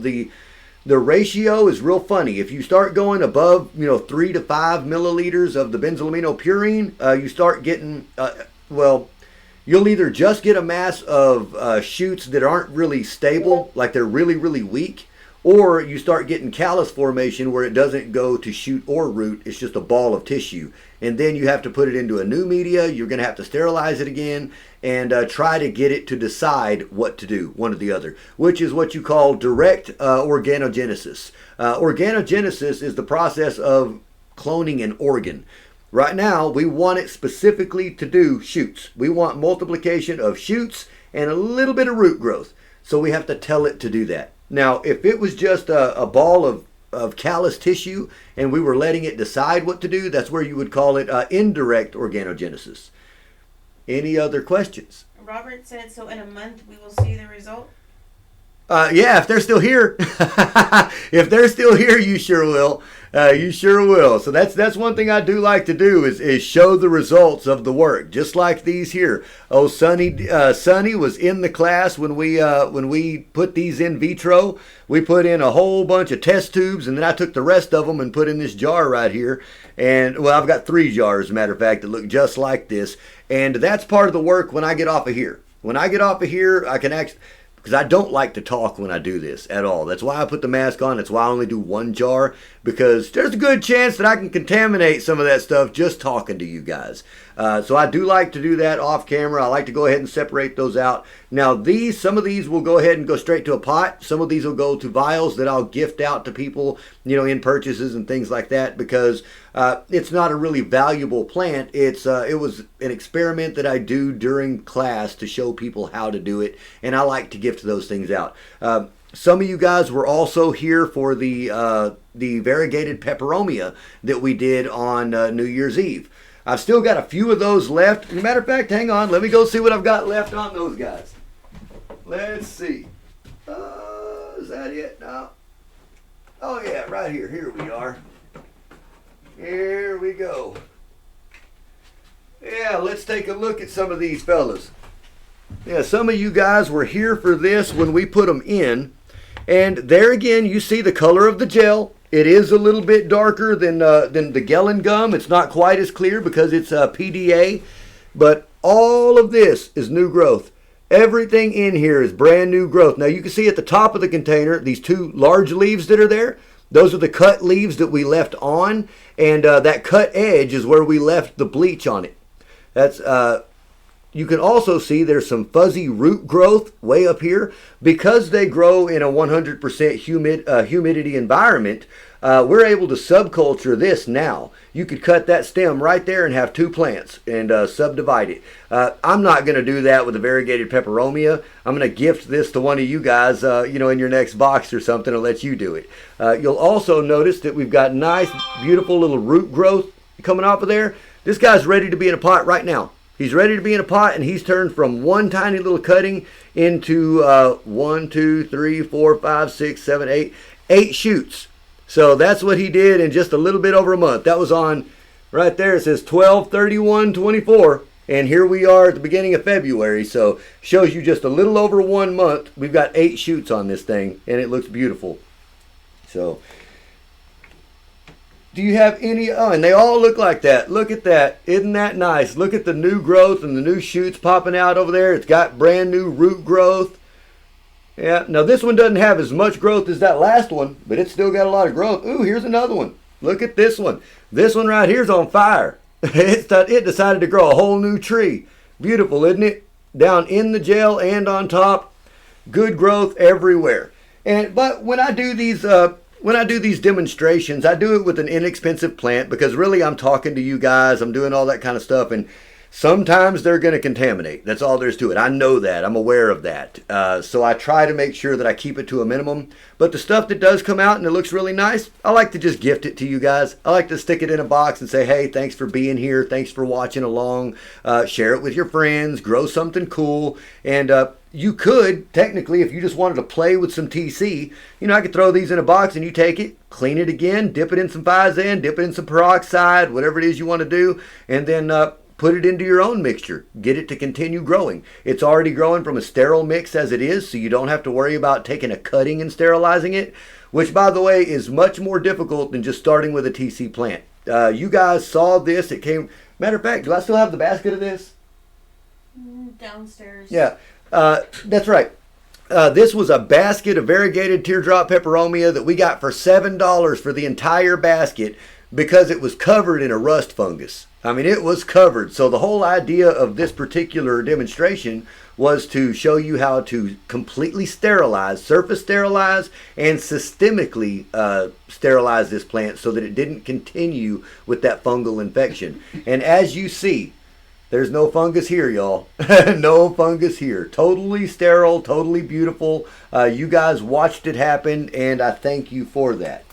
The ratio is real funny. If you start going above, 3 to 5 milliliters of the benzylamino purine, you start getting, you'll either just get a mass of shoots that aren't really stable, like they're really, really weak, or you start getting callus formation where it doesn't go to shoot or root. It's just a ball of tissue. And then you have to put it into a new media. You're going to have to sterilize it again and try to get it to decide what to do, one or the other, which is what you call direct organogenesis. Organogenesis is the process of cloning an organ. Right now, we want it specifically to do shoots. We want multiplication of shoots and a little bit of root growth. So we have to tell it to do that. Now, if it was just a ball of callus tissue and we were letting it decide what to do, that's where you would call it indirect organogenesis. Any other questions? Robert said, so in a month we will see the result? Yeah, if they're still here. If they're still here, you sure will. You sure will. So that's one thing I do like to do is show the results of the work, just like these here. Oh, Sonny was in the class when we put these in vitro. We put in a whole bunch of test tubes, and then I took the rest of them and put in this jar right here. And well, I've got 3 jars, as a matter of fact, that look just like this. And that's part of the work when I get off of here. When I get off of here, I can actually, because I don't like to talk when I do this at all. That's why I put the mask on. That's why I only do 1 jar, because there's a good chance that I can contaminate some of that stuff just talking to you guys. So I do like to do that off camera. I like to go ahead and separate those out. Now some of these will go ahead and go straight to a pot. Some of these will go to vials that I'll gift out to people, in purchases and things like that, because it's not a really valuable plant. It was an experiment that I do during class to show people how to do it, and I like to gift those things out. Some of you guys were also here for the variegated peperomia that we did on New Year's Eve. I've still got a few of those left. As a matter of fact, hang on. Let me go see what I've got left on those guys. Let's see. Is that it? No. Oh, yeah, right here. Here we are. Here we go. Yeah, let's take a look at some of these fellas. Yeah, some of you guys were here for this when we put them in. And there again, you see the color of the gel. It is a little bit darker than the Gelen gum. It's not quite as clear because it's PDA. But all of this is new growth. Everything in here is brand new growth. Now you can see at the top of the container, these 2 large leaves that are there. Those are the cut leaves that we left on. And that cut edge is where we left the bleach on it. That's you can also see there's some fuzzy root growth way up here. Because they grow in a 100% humidity environment, we're able to subculture this now. You could cut that stem right there and have 2 plants and subdivide it. I'm not going to do that with a variegated peperomia. I'm going to gift this to one of you guys, in your next box or something, and let you do it. You'll also notice that we've got nice, beautiful little root growth coming off of there. This guy's ready to be in a pot right now. He's ready to be in a pot, and he's turned from one tiny little cutting into 1, 2, 3, 4, 5, 6, 7, 8 shoots. So that's what he did in just a little bit over a month. That was on, right there, it says 12/31/24. And here we are at the beginning of February. So shows you just a little over 1 month. We've got 8 shoots on this thing, and it looks beautiful. So do you have any? Oh, and they all look like that. Look at that. Isn't that nice? Look at the new growth and the new shoots popping out over there. It's got brand new root growth. Yeah, now this one doesn't have as much growth as that last one, but it's still got a lot of growth. Ooh, here's another one. Look at this one. This one right here is on fire. It decided to grow a whole new tree. Beautiful, isn't it? Down in the gel and on top. Good growth everywhere. But when I do these demonstrations, I do it with an inexpensive plant because really I'm talking to you guys. I'm doing all that kind of stuff, and sometimes they're going to contaminate. That's all there is to it. I know that. I'm aware of that. So I try to make sure that I keep it to a minimum. But the stuff that does come out and it looks really nice, I like to just gift it to you guys. I like to stick it in a box and say, hey, thanks for being here. Thanks for watching along. Share it with your friends. Grow something cool. And you could, technically, if you just wanted to play with some TC, I could throw these in a box and you take it, clean it again, dip it in some Physan, dip it in some peroxide, whatever it is you want to do, and then put it into your own mixture. Get it to continue growing. It's already growing from a sterile mix as it is, so you don't have to worry about taking a cutting and sterilizing it, which, by the way, is much more difficult than just starting with a TC plant. You guys saw this. It came. Matter of fact, do I still have the basket of this? Downstairs. Yeah, that's right. This was a basket of variegated teardrop peperomia that we got for $7 for the entire basket because it was covered in a rust fungus. I mean, it was covered. So the whole idea of this particular demonstration was to show you how to completely sterilize, surface sterilize, and systemically sterilize this plant so that it didn't continue with that fungal infection. And as you see, there's no fungus here, y'all. No fungus here. Totally sterile, totally beautiful. You guys watched it happen, and I thank you for that.